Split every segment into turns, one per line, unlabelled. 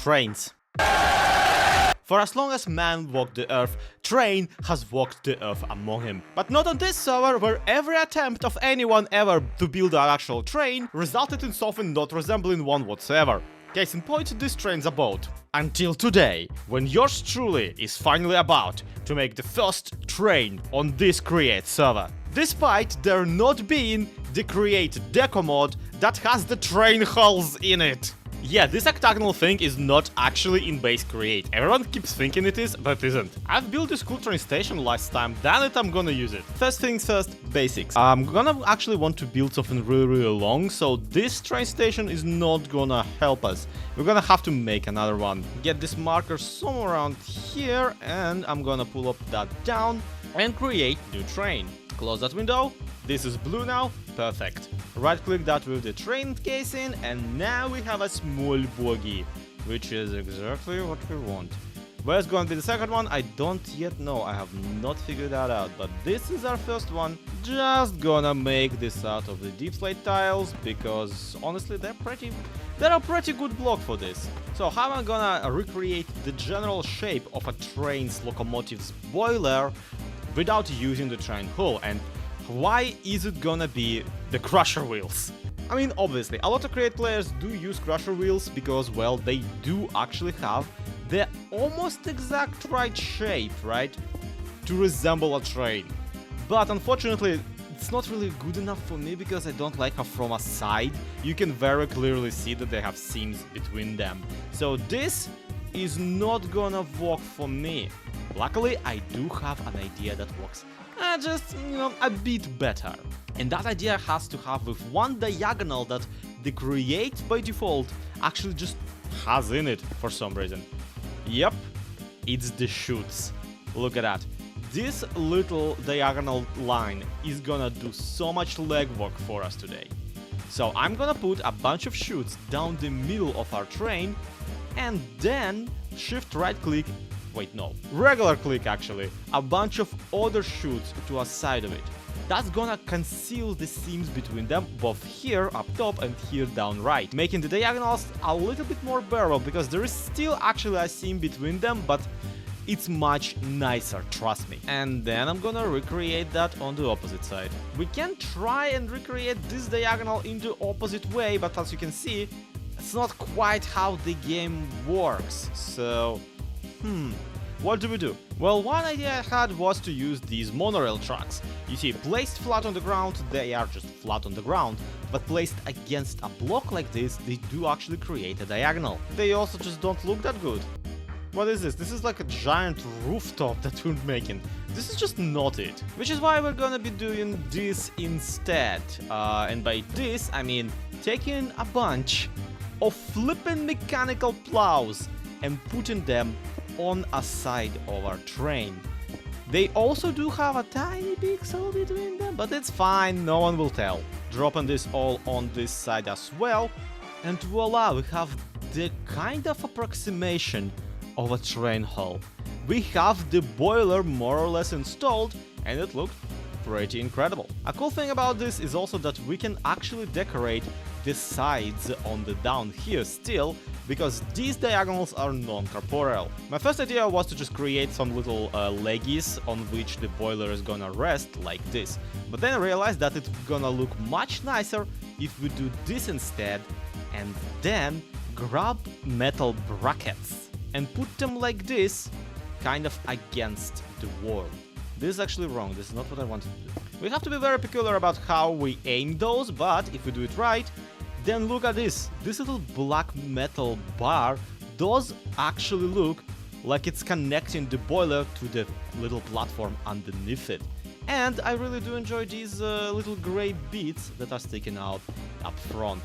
trains. For as long as man walked the earth, train has walked the earth among him. But not on this server, where every attempt of anyone ever to build an actual train resulted in something not resembling one whatsoever. Case in point, this train's a boat. Until today, when yours truly is finally about to make the first train on this Create server. Despite there not being the Create deco mod that has the train hulls in it. Yeah, this octagonal thing is not actually in base Create. Everyone keeps thinking it is, but it isn't. I've built this cool train station last time, damn it, I'm gonna use it. First things first, basics. I'm gonna actually want to build something really long, so this train station is not gonna help us. We're gonna have to make another one. Get this marker somewhere around here, and I'm gonna pull up that down and create new train. Close that window. This is blue now. Perfect. Right click that with the train casing, and now we have a small bogie, which is exactly what we want. Where's going to be the second one? I don't yet know. I have not figured that out, but this is our first one. Just gonna make this out of the deep slate tiles, because honestly they're a pretty good block for this. So how am I gonna recreate the general shape of a train's locomotive's boiler without using the train hull, and why is it gonna be the crusher wheels? I mean, obviously, a lot of Create players do use crusher wheels because, well, they do actually have the almost exact right shape, right, to resemble a train. But unfortunately, it's not really good enough for me because I don't like how from a side you can very clearly see that they have seams between them. So this is not gonna work for me. Luckily, I do have an idea that works just, a bit better. And that idea has to have with one diagonal that the Create by default actually just has in it for some reason. Yep, it's the chutes. Look at that. This little diagonal line is gonna do so much legwork for us today. So I'm gonna put a bunch of chutes down the middle of our train, and then shift right click, wait no, regular click actually, a bunch of other chutes to a side of it. That's gonna conceal the seams between them, both here up top and here down right, making the diagonals a little bit more bearable, because there is still actually a seam between them, but it's much nicer, trust me. And then I'm gonna recreate that on the opposite side. We can try and recreate this diagonal in the opposite way, but as you can see, it's not quite how the game works. So, what do we do? Well, one idea I had was to use these monorail tracks. You see, placed flat on the ground, they are just flat on the ground, but placed against a block like this, they do actually create a diagonal. They also just don't look that good. What is this? This is like a giant rooftop that we're making. This is just not it. Which is why we're gonna be doing this instead. And by this, I mean taking a bunch of flipping mechanical plows and putting them on a side of our train. They also do have a tiny pixel between them, but it's fine, no one will tell. Dropping this all on this side as well, and voila, we have the kind of approximation of a train hull. We have the boiler more or less installed, and it looks pretty incredible. A cool thing about this is also that we can actually decorate the sides on the down here still, because these diagonals are non-corporeal. My first idea was to just create some little leggies on which the boiler is gonna rest, like this. But then I realized that it's gonna look much nicer if we do this instead, and then grab metal brackets and put them like this, kind of against the wall. This is actually wrong, this is not what I wanted to do. We have to be very peculiar about how we aim those, but if we do it right, then look at this. This little black metal bar does actually look like it's connecting the boiler to the little platform underneath it. And I really do enjoy these little gray bits that are sticking out up front.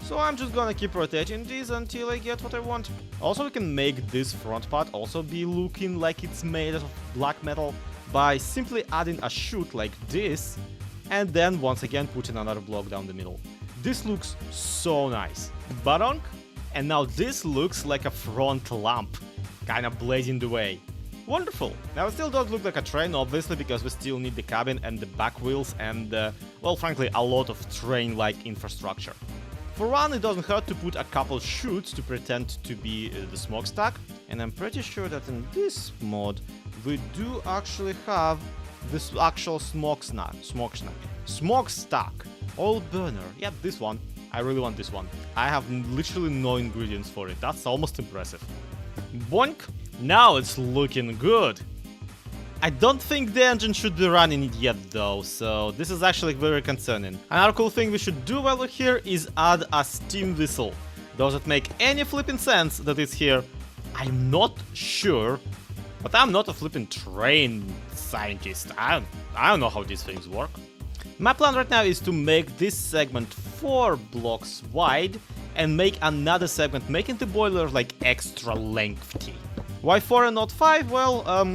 So I'm just gonna keep rotating these until I get what I want. Also, we can make this front part also be looking like it's made of black metal by simply adding a chute like this, and then once again putting another block down the middle. This looks so nice. Badonk. And now this looks like a front lamp, kinda blazing the way. Wonderful. Now it still don't look like a train, obviously, because we still need the cabin and the back wheels and, well, frankly, a lot of train-like infrastructure. For one, it doesn't hurt to put a couple chutes to pretend to be the smokestack. And I'm pretty sure that in this mod, we do actually have this actual smokestack. Oil burner. Yep, this one. I really want this one. I have literally no ingredients for it. That's almost impressive. Boink. Now it's looking good. I don't think the engine should be running it yet though, so this is actually very concerning. Another cool thing we should do while we're here is add a steam whistle. Does it make any flipping sense that it's here? I'm not sure, but I'm not a flipping train scientist. I don't know how these things work. My plan right now is to make this segment 4 blocks wide and make another segment making the boiler like extra lengthy. Why 4 and not 5? Well,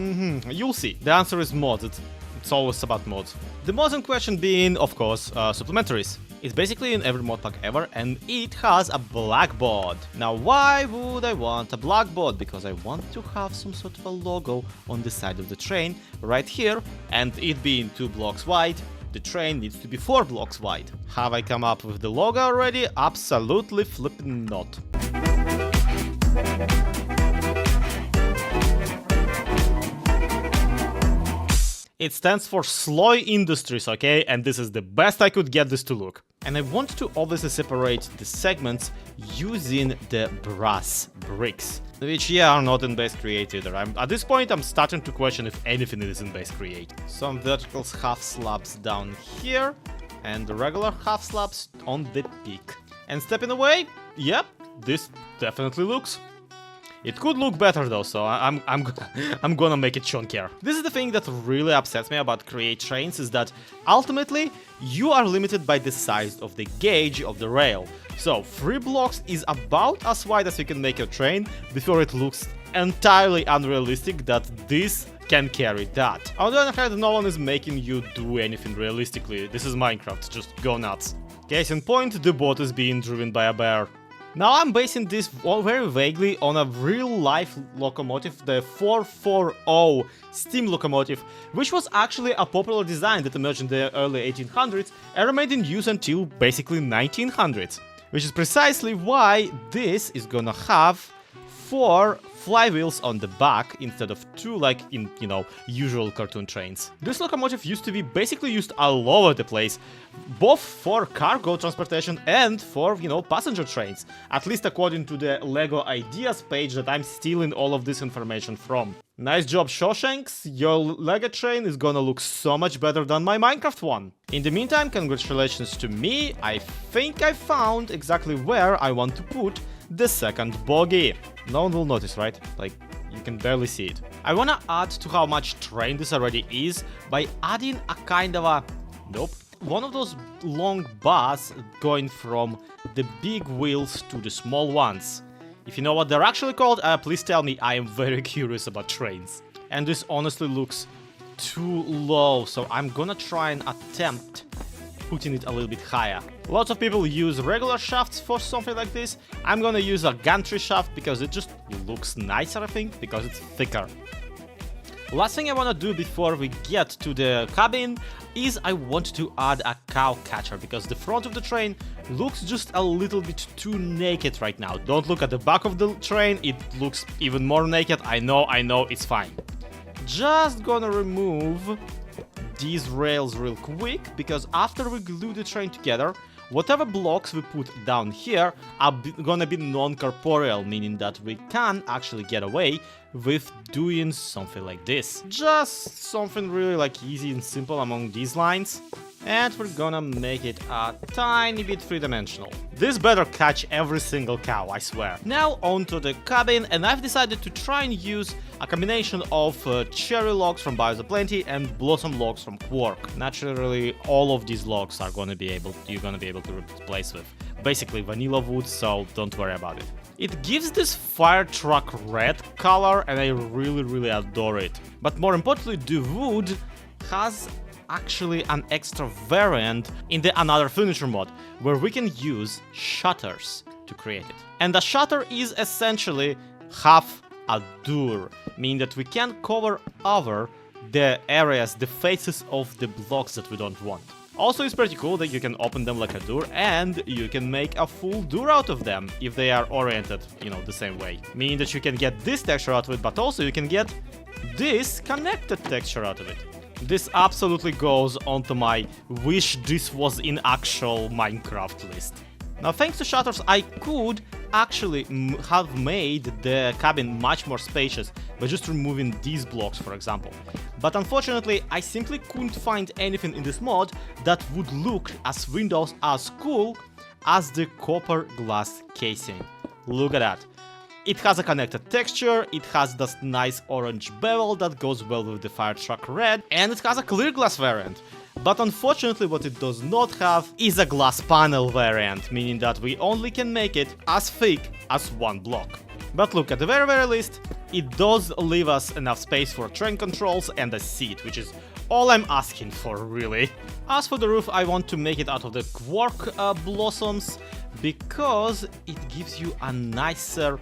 you'll see. The answer is mods. It's always about mods. The mods in question being, of course, supplementaries. It's basically in every mod pack ever, and it has a blackboard. Now, why would I want a blackboard? Because I want to have some sort of a logo on the side of the train, right here, and it being 2 blocks wide, the train needs to be 4 blocks wide. Have I come up with the logo already? Absolutely flipping not. It stands for Zloy Industries, okay? And this is the best I could get this to look. And I want to obviously separate the segments using the brass bricks, which, yeah, are not in Base Create either. At this point, I'm starting to question if anything is in Base Create. Some vertical half slabs down here, and the regular half slabs on the peak. And stepping away, yep, this definitely looks. It could look better though, so I'm gonna make it chunkier. This is the thing that really upsets me about Create trains, is that ultimately you are limited by the size of the gauge of the rail. So 3 blocks is about as wide as you can make your train before it looks entirely unrealistic that this can carry that. On the other hand, no one is making you do anything realistically. This is Minecraft, just go nuts. Case in point, the boat is being driven by a bear. Now I'm basing this all very vaguely on a real-life locomotive, the 440 steam locomotive, which was actually a popular design that emerged in the early 1800s and remained in use until basically 1900s. Which is precisely why this is gonna have 4 flywheels on the back instead of 2 like in, you know, usual cartoon trains. This locomotive used to be basically used all over the place, both for cargo transportation and for, you know, passenger trains, at least according to the LEGO Ideas page that I'm stealing all of this information from. Nice job, Shawshanks, your LEGO train is gonna look so much better than my Minecraft one. In the meantime, congratulations to me, I think I found exactly where I want to put the second bogie. No one will notice, right? Like, you can barely see it. I wanna add to how much train this already is by adding a kind of a... nope. One of those long bars going from the big wheels to the small ones. If you know what they're actually called, please tell me, I am very curious about trains. And this honestly looks too low, so I'm gonna try and attempt putting it a little bit higher. Lots of people use regular shafts for something like this. I'm gonna use a gantry shaft because it just looks nicer, I think, because it's thicker. Last thing I wanna do before we get to the cabin is I want to add a cow catcher, because the front of the train looks just a little bit too naked right now. Don't look at the back of the train, it looks even more naked. I know, it's fine. Just gonna remove these rails real quick, because after we glue the train together, whatever blocks we put down here are gonna be non-corporeal, meaning that we can actually get away with doing something like this. Just something really like easy and simple among these lines. And we're gonna make it a tiny bit three-dimensional. This better catch every single cow, I swear. Now onto the cabin, and I've decided to try and use a combination of cherry logs from Bios Aplenty and blossom logs from Quark. Naturally, all of these logs are you're gonna be able to replace with basically vanilla wood, so don't worry about it. It gives this fire truck red color, and I really adore it. But more importantly, the wood has actually an extra variant in the Another Furniture mod, where we can use shutters to create it. And the shutter is essentially half a door, meaning that we can cover over the areas, the faces of the blocks that we don't want. Also, it's pretty cool that you can open them like a door and you can make a full door out of them if they are oriented, the same way. Meaning that you can get this texture out of it, but also you can get this connected texture out of it. This absolutely goes onto my wish this was in actual Minecraft list. Now, thanks to shutters, I could actually have made the cabin much more spacious by just removing these blocks, for example. But unfortunately, I simply couldn't find anything in this mod that would look as windows as cool as the copper glass casing. Look at that. It has a connected texture, it has this nice orange bevel that goes well with the fire truck red, and it has a clear glass variant. But unfortunately what it does not have is a glass panel variant, meaning that we only can make it as thick as one block. But look, at the very least, it does leave us enough space for train controls and a seat, which is all I'm asking for, really. As for the roof, I want to make it out of the quark blossoms, because it gives you a nicer,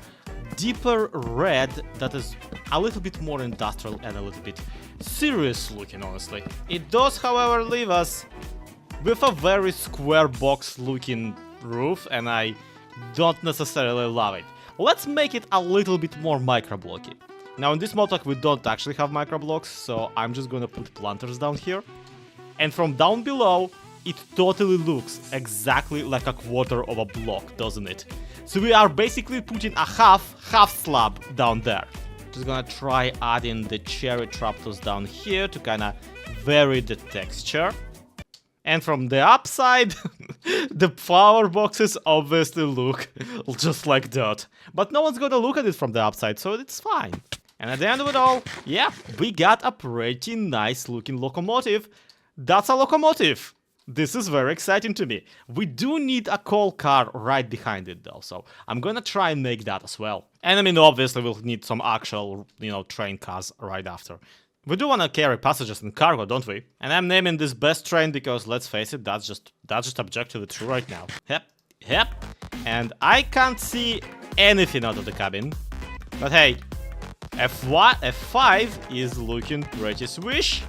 deeper red that is a little bit more industrial and a little bit serious looking, honestly. It does, however, leave us with a very square box looking roof, and I don't necessarily love it. Let's make it a little bit more micro-blocky. Now, in this mod pack we don't actually have micro-blocks, so I'm just gonna put planters down here. And from down below, it totally looks exactly like a quarter of a block, doesn't it? So we are basically putting a half slab down there. Just gonna try adding the cherry trapdoors down here to kinda vary the texture. And from the upside, the flower boxes obviously look just like dirt. But no one's gonna look at it from the upside, so it's fine. And at the end of it all, yeah, we got a pretty nice looking locomotive. That's a locomotive! This is very exciting to me. We do need a coal car right behind it though, so I'm gonna try and make that as well. And I mean, obviously we'll need some actual, train cars right after. We do want to carry passengers and cargo, don't we? And I'm naming this best train because, let's face it, that's just objectively true right now. Yep. And I can't see anything out of the cabin. But hey, F5 is looking pretty swish.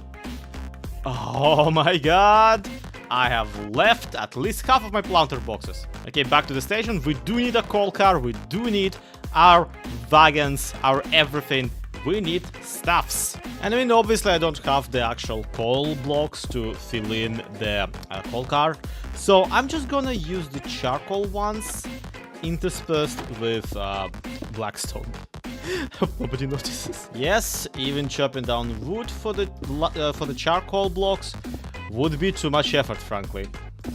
Oh my god! I have left at least half of my planter boxes. Okay, back to the station. We do need a coal car, we do need our wagons, our everything. We need stuffs. And I mean, obviously I don't have the actual coal blocks to fill in the coal car, so I'm just gonna use the charcoal ones interspersed with blackstone. Nobody notices. Yes, even chopping down wood for the charcoal blocks would be too much effort, frankly.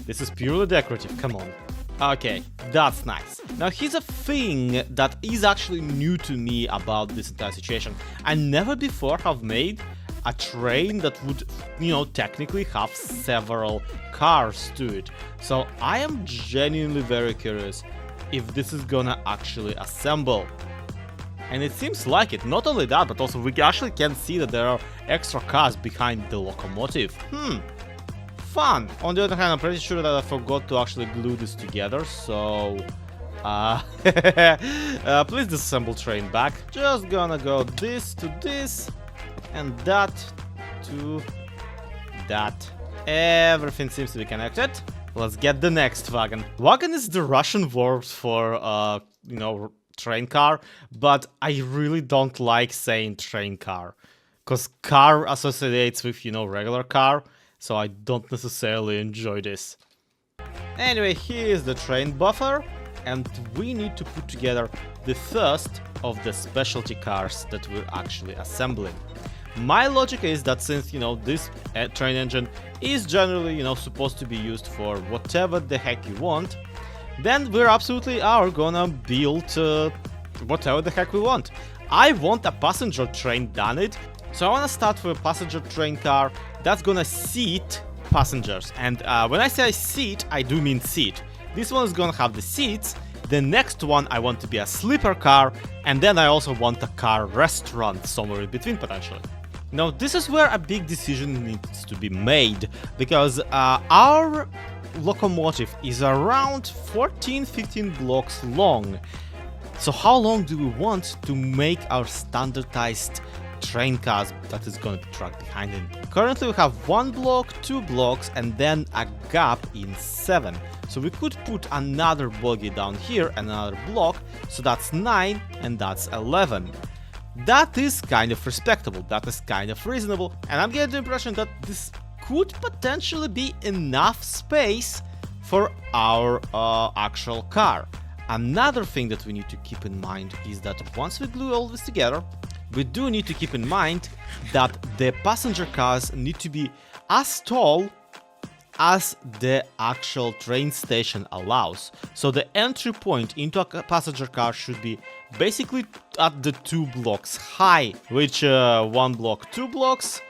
This is purely decorative, come on. Okay, that's nice. Now here's a thing that is actually new to me about this entire situation. I never before have made a train that would, technically have several cars to it. So I am genuinely very curious if this is gonna actually assemble. And it seems like it. Not only that, but also we actually can see that there are extra cars behind the locomotive. Fun. On the other hand, I'm pretty sure that I forgot to actually glue this together, so please disassemble train back. Just gonna go this to this and that to that. Everything seems to be connected. Let's get the next wagon. Wagon is the Russian word for train car, but I really don't like saying train car, because car associates with regular car. So I don't necessarily enjoy this. Anyway, here is the train buffer, and we need to put together the first of the specialty cars that we're actually assembling. My logic is that since, this train engine is generally, supposed to be used for whatever the heck you want, then we're absolutely gonna build whatever the heck we want. I want a passenger train done it. So I want to start with a passenger train car that's gonna seat passengers. And when I say seat, I do mean seat. This one is gonna have the seats. The next one I want to be a sleeper car. And then I also want a car restaurant somewhere in between, potentially. Now, this is where a big decision needs to be made. Because our locomotive is around 14-15 blocks long. So how long do we want to make our standardized train cars that is gonna be tracked behind him. Currently we have 1 block, 2 blocks, and then a gap in 7. So we could put another bogie down here and another block, so that's 9 and that's 11. That is kind of respectable, that is kind of reasonable, and I'm getting the impression that this could potentially be enough space for our actual car. Another thing that we need to keep in mind is that once we glue all this together, we do need to keep in mind that the passenger cars need to be as tall as the actual train station allows. So the entry point into a passenger car should be basically at the 2 blocks high, which 1 block, 2 blocks.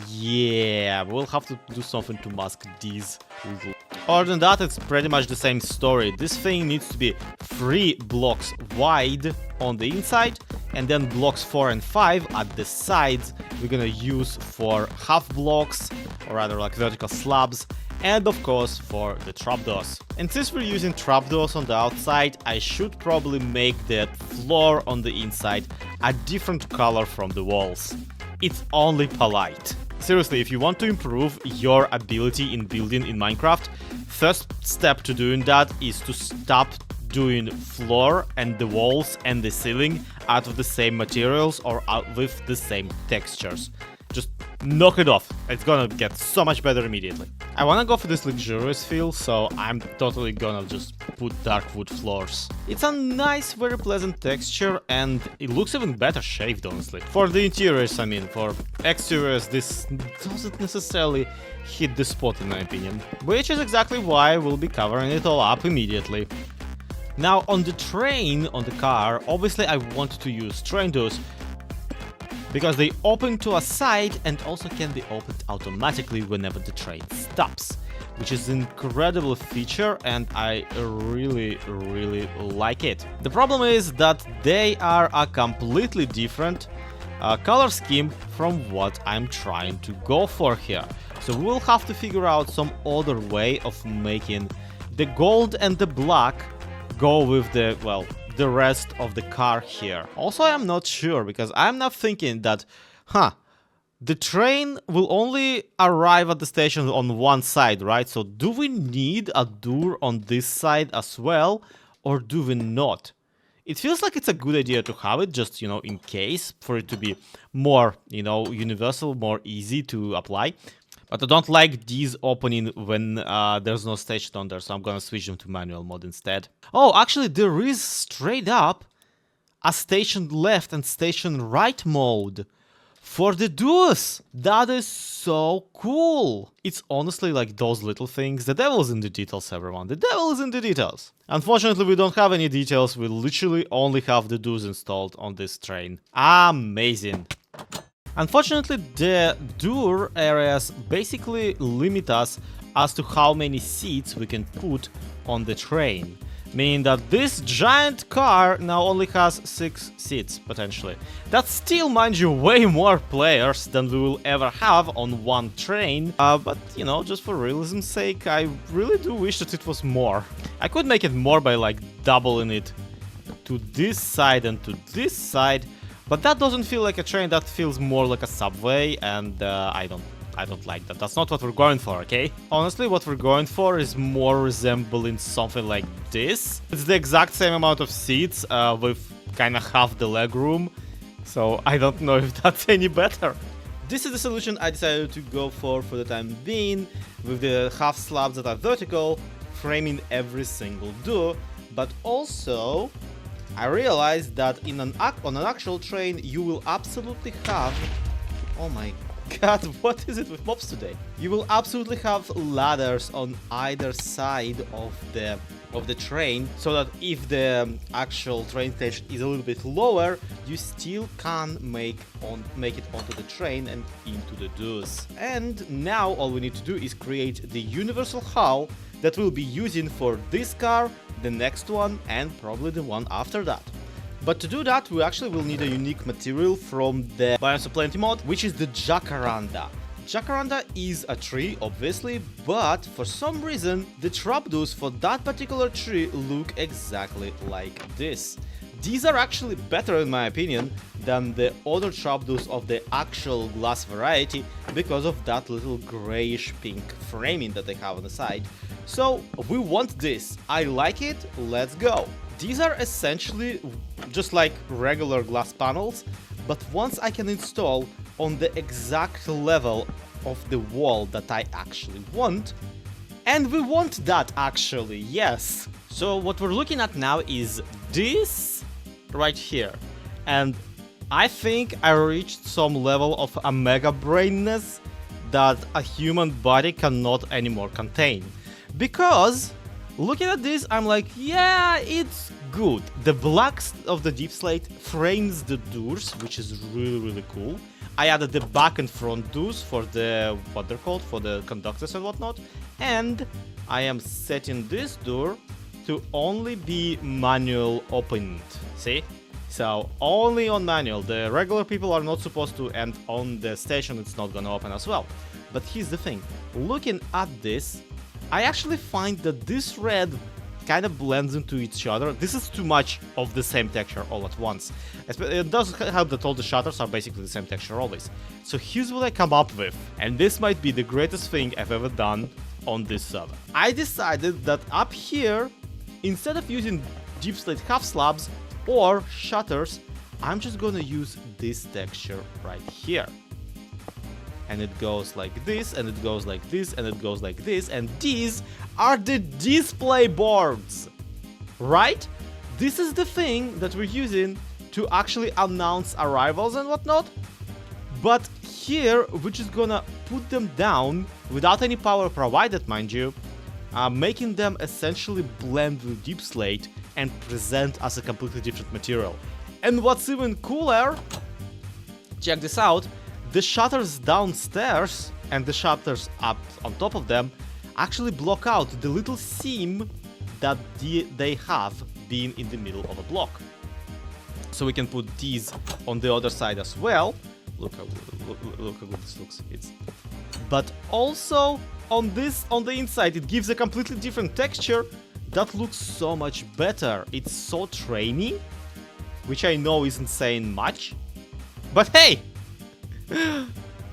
Yeah, we'll have to do something to mask these little. Other than that, it's pretty much the same story. This thing needs to be 3 blocks wide on the inside, and then blocks 4 and 5 at the sides we're gonna use for half blocks, or rather like vertical slabs, and of course for the trapdoors. And since we're using trapdoors on the outside, I should probably make the floor on the inside a different color from the walls. It's only polite. Seriously, if you want to improve your ability in building in Minecraft, first step to doing that is to stop doing floor and the walls and the ceiling out of the same materials or out with the same textures. Just knock it off. It's gonna get so much better immediately. I wanna go for this luxurious feel, so I'm totally gonna just put dark wood floors. It's a nice, very pleasant texture, and it looks even better shaved, honestly. For the interiors, I mean, for exteriors, this doesn't necessarily hit the spot in my opinion. Which is exactly why we'll be covering it all up immediately. Now, on the train, on the car, obviously I want to use train doors, because they open to a side and also can be opened automatically whenever the train stops, which is an incredible feature and I really like it. The problem is that they are a completely different color scheme from what I'm trying to go for here. So we'll have to figure out some other way of making the gold and the black go with the, well, the rest of the car here. Also, I'm not sure, because I'm now thinking that, the train will only arrive at the station on one side, right? So do we need a door on this side as well, or do we not? It feels like it's a good idea to have it, just, you know, in case, for it to be more, you know, universal, more easy to apply. But I don't like these opening when there's no station on there, so I'm gonna switch them to manual mode instead. Oh, actually, there is straight up a station left and station right mode for the doors. That is so cool. It's honestly like those little things. The devil's in the details, everyone. The devil is in the details. Unfortunately, we don't have any details. We literally only have the doors installed on this train. Amazing. Unfortunately, the door areas basically limit us as to how many seats we can put on the train. Meaning that this giant car now only has 6 seats, potentially. That's still, mind you, way more players than we will ever have on one train. But, you know, just for realism's sake, I really do wish that it was more. I could make it more by, like, doubling it to this side and to this side. But that doesn't feel like a train, that feels more like a subway, and I don't like that. That's not what we're going for, okay? Honestly, what we're going for is more resembling something like this. It's the exact same amount of seats, with kind of half the leg room, so I don't know if that's any better. This is the solution I decided to go for the time being, with the half slabs that are vertical, framing every single door, but also I realized that on an actual train you will absolutely have... Oh my god, what is it with mobs today? You will absolutely have ladders on either side of the train, so that if the actual train station is a little bit lower, you still can make it onto the train and into the doors. And now all we need to do is create the universal hull that we'll be using for this car, the next one, and probably the one after that. But to do that, we actually will need a unique material from the Biomes of Plenty mod, which is the jacaranda. Jacaranda is a tree, obviously, but for some reason, the trapdoors for that particular tree look exactly like this. These are actually better in my opinion than the other trapdoors of the actual glass variety because of that little grayish pink framing that they have on the side. So we want this. I like it. Let's go. These are essentially just like regular glass panels, but once I can install on the exact level of the wall that I actually want. And we want that actually, yes. So what we're looking at now is this right here. And I think I reached some level of a mega brainness that a human body cannot anymore contain. Because looking at this, I'm like, yeah, it's good. The black of the deep slate frames the doors, which is really cool. I added the back and front doors for the, what they're called, for the conductors and whatnot. And I am setting this door to only be manual opened. See? So only on manual. The regular people are not supposed to, and on the station it's not gonna open as well. But here's the thing. Looking at this, I actually find that this red kind of blends into each other. This is too much of the same texture all at once. It does help that all the shutters are basically the same texture always. So here's what I come up with. And this might be the greatest thing I've ever done on this server. I decided that up here, instead of using deep slate half slabs or shutters, I'm just gonna use this texture right here. And it goes like this, and it goes like this, and it goes like this, and these are the display boards, right? This is the thing that we're using to actually announce arrivals and whatnot. But here, we're just gonna put them down without any power provided, mind you, making them essentially blend with deep slate and present as a completely different material. And what's even cooler, check this out, the shutters downstairs and the shutters up on top of them actually block out the little seam that they have being in the middle of a block. So we can put these on the other side as well. Look how good this looks. But also on the inside, it gives a completely different texture that looks so much better. It's so trainy, which I know isn't saying much, but hey,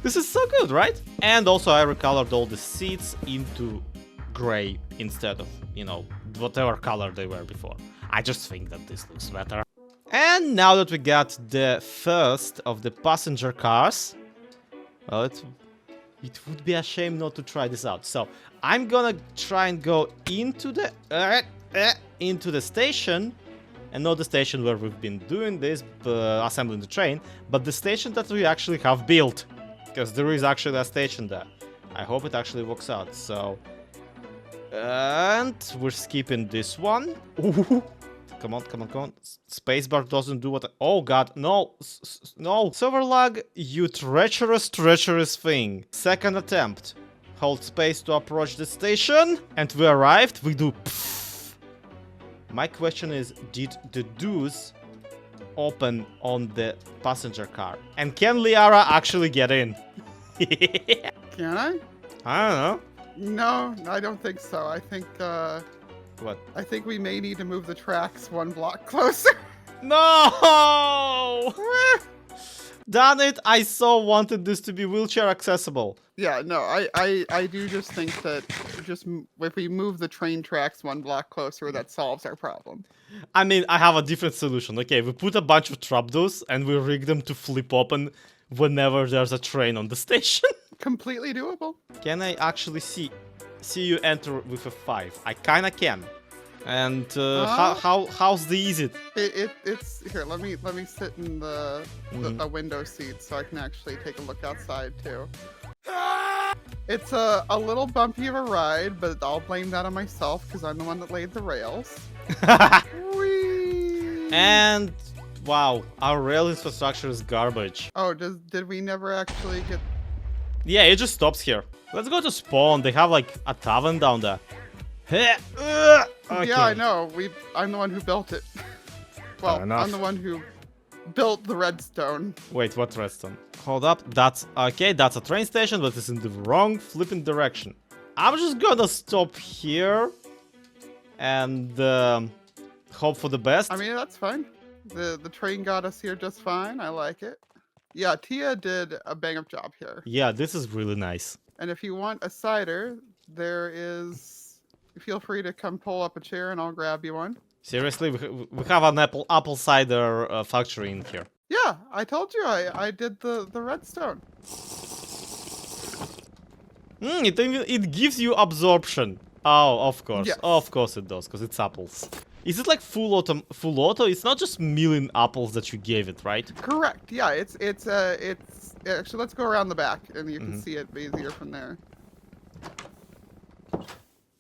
this is so good, right? And also I recolored all the seats into gray instead of, you know, whatever color they were before. I just think that this looks better. And now that we got the first of the passenger cars, well, it would be a shame not to try this out. So I'm gonna try and go into the station, and not the station where we've been doing this, assembling the train, but the station that we actually have built, because there is actually a station there. I hope it actually works out. So, and we're skipping this one. Ooh. Come on. Spacebar doesn't do what oh god, no, no. Server lag, you treacherous thing. Second attempt. Hold space to approach the station, and we arrived. We do pfft. My question is, did the doors open on the passenger car? And can Lyarrah actually get in?
Can I?
I don't know.
No, I don't think so. I think,
What?
I think we may need to move the tracks one block closer.
No! Damn it, I so wanted this to be wheelchair accessible.
Yeah, no, I do just think that if we move the train tracks one block closer, that solves our problem.
I mean, I have a different solution. Okay, we put a bunch of trapdoors and we rig them to flip open whenever there's a train on the station.
Completely doable.
Can I actually see you enter with a 5? I kinda can. And how's the easy?
It's here. Let me sit in the window seat so I can actually take a look outside too. It's a little bumpy of a ride, but I'll blame that on myself because I'm the one that laid the rails. Whee!
And wow, our rail infrastructure is garbage.
Oh, did we never actually get?
Yeah, it just stops here. Let's go to spawn. They have like a tavern down there. Okay.
Yeah, I know. I'm the one who built it. Well, I'm the one who built the redstone.
Wait, what redstone? Hold up. That's okay. That's a train station, but it's in the wrong flipping direction. I'm just gonna stop here and hope for the best.
I mean, that's fine. The train got us here just fine. I like it. Yeah, Tia did a bang-up job here.
Yeah, this is really nice.
And if you want a cider, there is... Feel free to come pull up a chair and I'll grab you one.
Seriously, we have an apple cider factory in here.
Yeah, I told you I did the redstone.
It gives you absorption. Oh, of course.
Yes.
Of course it does, because it's apples. Is it like full auto? It's not just million apples that you gave it, right?
Correct. Yeah, it's actually, let's go around the back and you can see it easier from there.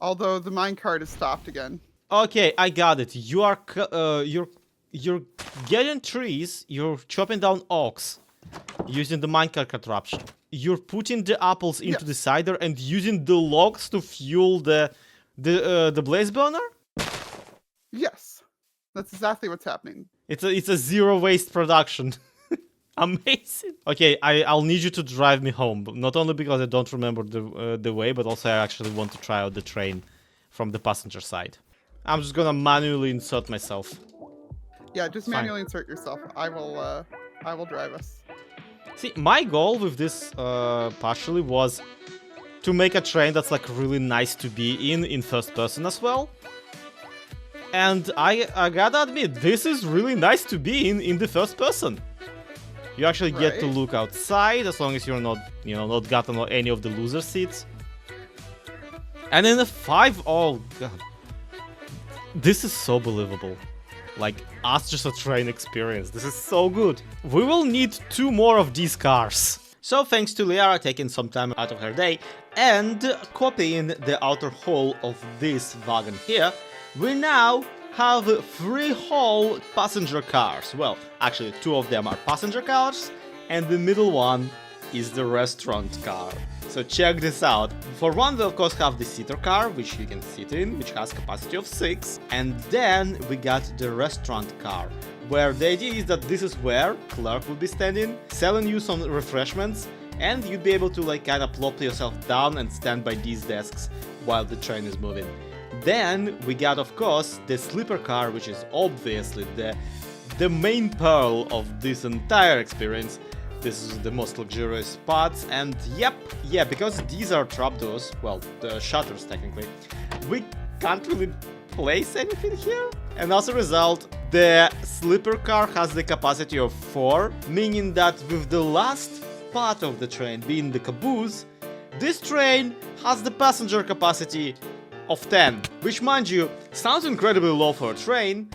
Although the minecart is stopped again.
Okay, I got it. You're getting trees, you're chopping down oaks using the minecart contraption. You're putting the apples into the cider and using the logs to fuel the blaze burner?
Yes. That's exactly what's happening.
It's a zero waste production. Amazing. Okay, I'll need you to drive me home. Not only because I don't remember the way, but also I actually want to try out the train from the passenger side. I'm just gonna manually insert myself.
Yeah, just manually insert yourself. I will drive us.
See, my goal with this partially was to make a train that's like really nice to be in first person as well. And I gotta admit, this is really nice to be in the first person. You actually get to look outside as long as you're not, not gotten any of the loser seats. And in the 5, oh god. This is so believable. Like, us just a train experience. This is so good. We will need 2 more of these cars. So thanks to Lyarrah taking some time out of her day and copying the outer hull of this wagon here, we now have 3 whole passenger cars. Well, actually 2 of them are passenger cars and the middle one is the restaurant car. So check this out. For one, we of course have the seater car, which you can sit in, which has capacity of 6. And then we got the restaurant car, where the idea is that this is where clerk will be standing, selling you some refreshments, and you'd be able to like kind of plop yourself down and stand by these desks while the train is moving. Then we got of course the sleeper car, which is obviously the main pearl of this entire experience. This is the most luxurious spots, and yeah, because these are trapdoors, well, the shutters technically, we can't really place anything here. And as a result, the sleeper car has the capacity of 4, meaning that with the last part of the train being the caboose, this train has the passenger capacity of 10, which mind you, sounds incredibly low for a train,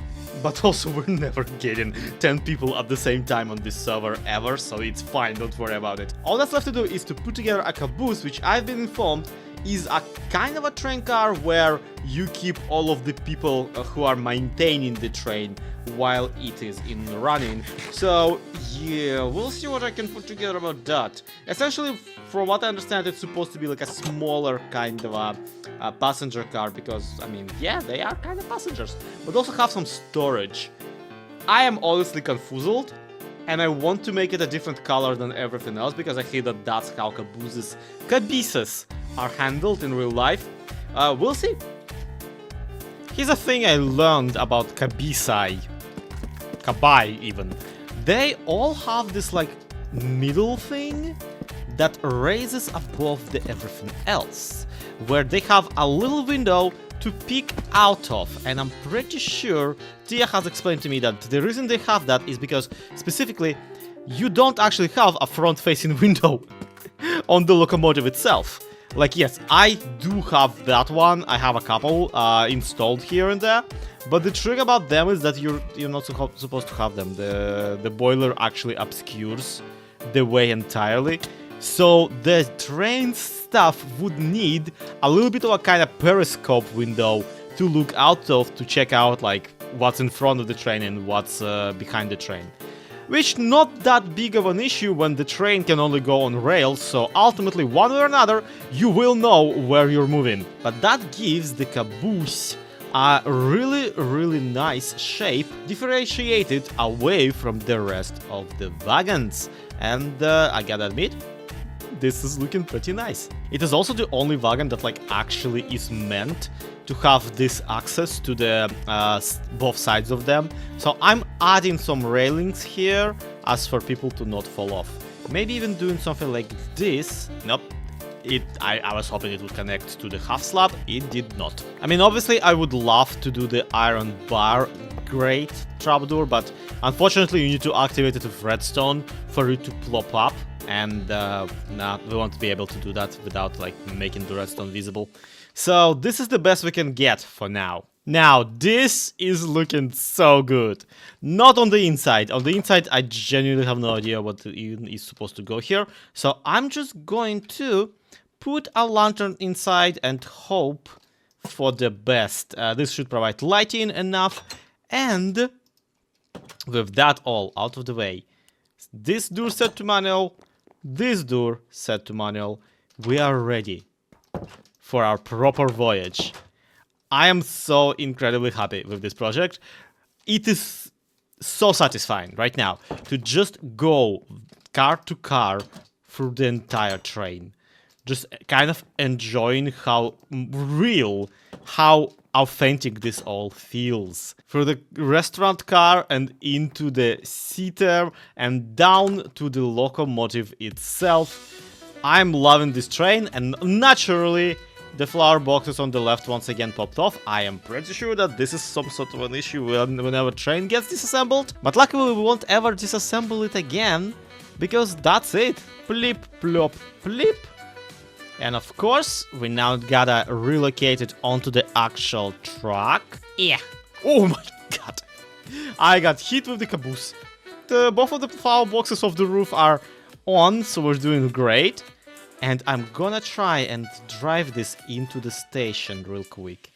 but also we're never getting 10 people at the same time on this server ever, so it's fine, don't worry about it. All that's left to do is to put together a caboose, which I've been informed is a kind of a train car where you keep all of the people who are maintaining the train while it is in running. So yeah, we'll see what I can put together about that. Essentially, from what I understand, it's supposed to be like a smaller kind of a passenger car, because, I mean, yeah, they are kind of passengers, but also have some storage. I am honestly confused, and I want to make it a different color than everything else, because I hear that that's how cabooses are handled in real life. We'll see. Here's a thing I learned about cabai even. They all have this like middle thing that raises above the everything else, where they have a little window to peek out of, and I'm pretty sure Tia has explained to me that the reason they have that is because specifically you don't actually have a front-facing window on the locomotive itself. Like, yes, I do have that one. I have a couple installed here and there, but the trick about them is that you're not supposed to have them. The boiler actually obscures the way entirely, so the train stuff would need a little bit of a kind of periscope window to look out of, to check out like what's in front of the train and what's behind the train. Which not that big of an issue when the train can only go on rails, so ultimately one way or another you will know where you're moving. But that gives the caboose a really nice shape, differentiated away from the rest of the wagons. And I gotta admit, this is looking pretty nice. It is also the only wagon that like actually is meant to have this access to the both sides of them. So I'm adding some railings here as for people to not fall off. Maybe even doing something like this. Nope. I was hoping it would connect to the half slab. It did not. I mean, obviously, I would love to do the iron bar grate trapdoor, but unfortunately, you need to activate it with redstone for it to plop up, and nah, we won't be able to do that without like making the redstone visible. So this is the best we can get for now. Now, this is looking so good. Not on the inside. On the inside, I genuinely have no idea what is supposed to go here. So I'm just going to put a lantern inside and hope for the best. This should provide lighting enough. And with that all out of the way, this door set to manual, this door set to manual, we are ready for our proper voyage. I am so incredibly happy with this project. It is so satisfying right now to just go car to car through the entire train. Just kind of enjoying how real, how authentic this all feels. Through the restaurant car and into the seater and down to the locomotive itself. I'm loving this train, and naturally the flower boxes on the left once again popped off. I am pretty sure that this is some sort of an issue whenever train gets disassembled. But luckily we won't ever disassemble it again, because that's it. Plip, plop, plip. And of course, we now gotta relocate it onto the actual truck. Yeah. Oh my god. I got hit with the caboose. Both of the flower boxes of the roof are on, so we're doing great. And I'm gonna try and drive this into the station real quick.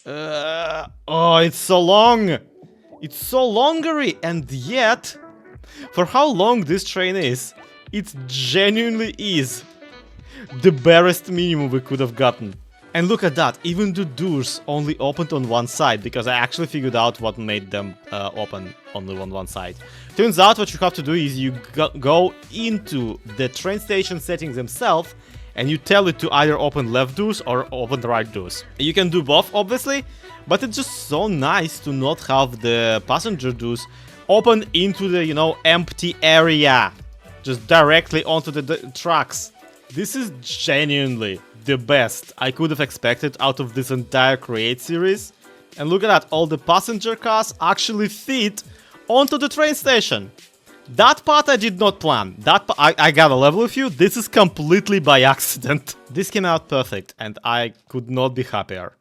Oh, it's so long! It's so longery, and yet, for how long this train is, it genuinely is the barest minimum we could have gotten. And look at that, even the doors only opened on one side, because I actually figured out what made them open only on one side. Turns out what you have to do is you go into the train station settings themselves, and you tell it to either open left doors or open the right doors. You can do both, obviously, but it's just so nice to not have the passenger doors open into the, you know, empty area. Just directly onto the tracks. This is genuinely the best I could have expected out of this entire Create series. And look at that, all the passenger cars actually fit onto the train station. That part I did not plan. I gotta level with you, this is completely by accident. This came out perfect, and I could not be happier.